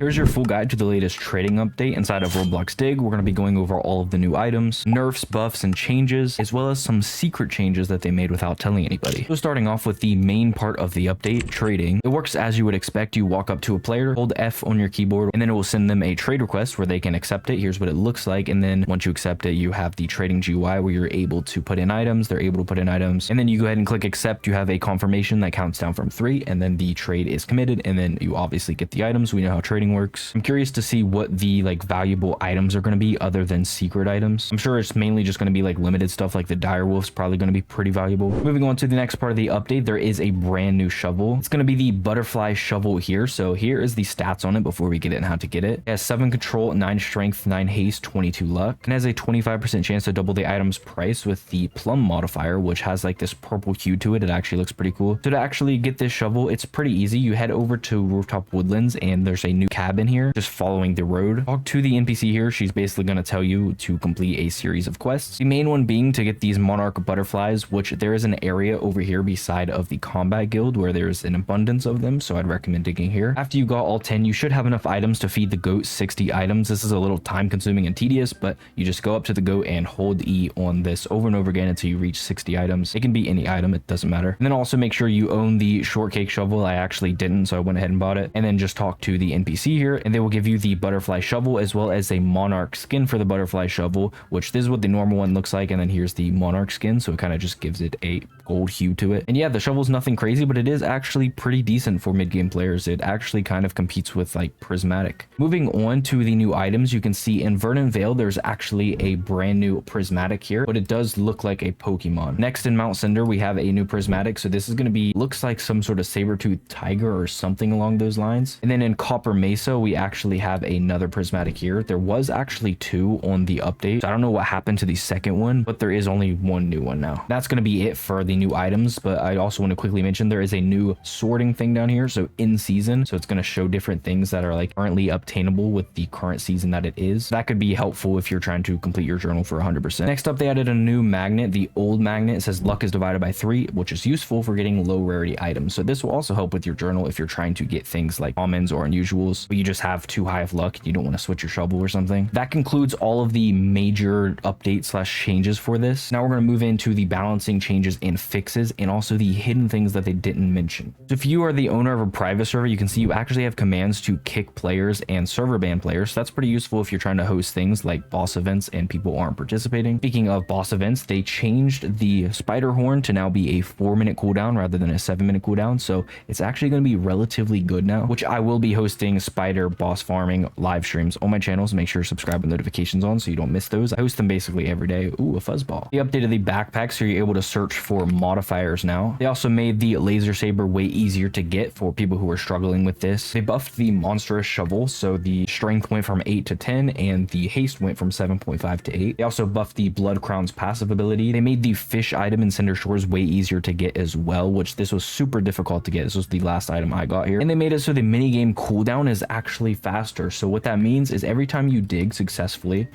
Here's your full guide to the latest trading update inside of Roblox Dig. We're going to be going over all of the new items, nerfs, buffs, and changes, as well as some secret changes that they made without telling anybody. So starting off with the main part of the update, trading. It works as you would expect. You walk up to a player, hold F on your keyboard, and then it will send them a trade request where they can accept it. Here's what it looks like. And then once you accept it, you have the trading GUI where you're able to put in items. They're able to put in items. And then you go ahead and click accept. You have a confirmation that counts down from 3, and then the trade is committed. And then you obviously get the items. We know how trading works. I'm curious to see what the valuable items are going to be other than secret items. I'm sure it's mainly just going to be limited stuff, like the dire wolf's probably going to be pretty valuable. Moving on to the next part of the update, there is a brand new shovel. It's going to be the butterfly shovel here. So here is the stats on it before we get it and how to get it. It has 7 control, 9 strength, 9 haste, 22 luck, and has a 25% chance to double the item's price with the plum modifier, which has this purple hue to it. It actually looks pretty cool. So to actually get this shovel, it's pretty easy. You head over to Rooftop Woodlands and there's a new cabin here just following the road. Talk to the NPC here. She's basically going to tell you to complete a series of quests. The main one being to get these monarch butterflies, which there is an area over here beside of the combat guild where there's an abundance of them. So I'd recommend digging here. After you got all 10, you should have enough items to feed the goat 60 items. This is a little time consuming and tedious, but you just go up to the goat and hold E on this over and over again until you reach 60 items. It can be any item. It doesn't matter. And then also make sure you own the shortcake shovel. I actually didn't, so I went ahead and bought it. And then just talk to the NPC here and they will give you the butterfly shovel as well as a monarch skin for the butterfly shovel, which this is what the normal one looks like. And then here's the monarch skin. So it kind of just gives it a gold hue to it. And yeah, the shovel's nothing crazy, but it is actually pretty decent for mid-game players. It actually kind of competes with prismatic. Moving on to the new items, you can see in Verdant Vale, there's actually a brand new prismatic here, but it does look like a Pokemon. Next in Mount Cinder, we have a new prismatic. So this is going to be, looks like some sort of saber-toothed tiger or something along those lines. And then in Copper Mesa, we actually have another prismatic here. There was actually 2 on the update. So I don't know what happened to the second one, but there is only 1 new one now. That's going to be it for the new items, but I also want to quickly mention there is a new sorting thing down here. So in season, so it's going to show different things that are currently obtainable with the current season that it is. That could be helpful if you're trying to complete your journal for 100%. Next up, they added a new magnet. The old magnet says luck is divided by 3, which is useful for getting low rarity items. So this will also help with your journal if you're trying to get things like commons or unusuals, but you just have too high of luck and you don't want to switch your shovel or something. That concludes all of the major updates / changes for this. Now we're going to move into the balancing changes and fixes and also the hidden things that they didn't mention. So if you are the owner of a private server, you can see you actually have commands to kick players and server ban players. So that's pretty useful if you're trying to host things like boss events and people aren't participating. Speaking of boss events, they changed the spider horn to now be a 4-minute cooldown rather than a 7-minute cooldown. So it's actually going to be relatively good now, which I will be hosting spider boss farming live streams on my channel. So make sure to subscribe with notifications on so you don't miss those. I host them basically every day. Ooh, a fuzzball. They updated the backpack so you're able to search for modifiers now. They also made the laser saber way easier to get for people who are struggling with this. They buffed the monstrous shovel, so the strength went from 8 to 10 and the haste went from 7.5 to 8. They also buffed the blood crown's passive ability. They made the fish item in Cinder Shores way easier to get as well, which this was super difficult to get. This was the last item I got here. And they made it so the minigame cooldown is actually faster. So what that means is every time you dig successfully,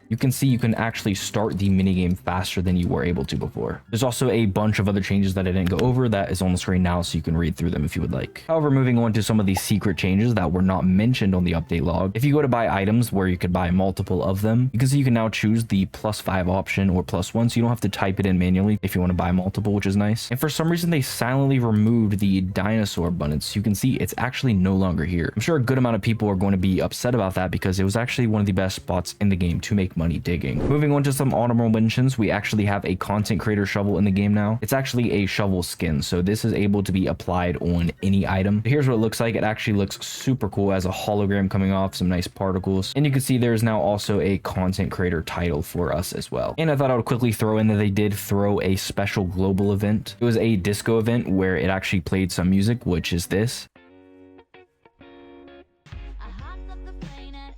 you can see you can actually start the minigame faster than you were able to before. There's also a bunch of other changes that I didn't go over that is on the screen now, so you can read through them if you would like. However, moving on to some of the secret changes that were not mentioned on the update log. If you go to buy items where you could buy multiple of them, you can see you can now choose the +5 option or +1, so you don't have to type it in manually if you want to buy multiple, which is nice. And for some reason, they silently removed the dinosaur abundance. You can see it's actually no longer here. I'm sure a good amount of people are going to be upset about that because it was actually one of the best spots in the game to make money digging. Moving on to some honorable mentions, we actually have a content creator shovel in the game now. It's actually a shovel skin, so this is able to be applied on any item. Here's what it looks like. It actually looks super cool as a hologram coming off, some nice particles, and you can see there's now also a content creator title for us as well. And I thought I would quickly throw in that they did throw a special global event. It was a disco event where it actually played some music, which is this.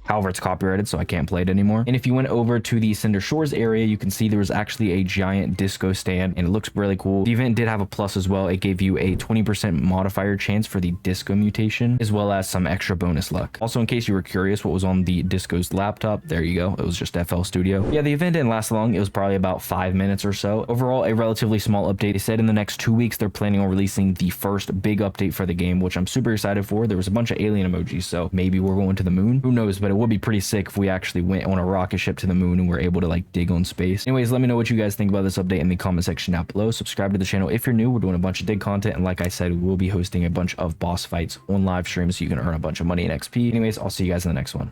However, it's copyrighted, so I can't play it anymore. And if you went over to the Cinder Shores area, you can see there was actually a giant disco stand, and it looks really cool. The event did have a plus as well. It gave you a 20% modifier chance for the disco mutation, as well as some extra bonus luck. Also, in case you were curious what was on the disco's laptop, there you go. It was just FL Studio. Yeah, the event didn't last long. It was probably about 5 minutes or so. Overall, a relatively small update. They said in the next 2 weeks, they're planning on releasing the first big update for the game, which I'm super excited for. There was a bunch of alien emojis, so maybe we're going to the moon. Who knows, but it would be pretty sick if we actually went on a rocket ship to the moon and were able to like dig on space. Anyways, let me know what you guys think about this update in the comment section down below. Subscribe to the channel if you're new. We're doing a bunch of dig content, and like I said, we will be hosting a bunch of boss fights on live streams so you can earn a bunch of money and XP. Anyways, I'll see you guys in the next one.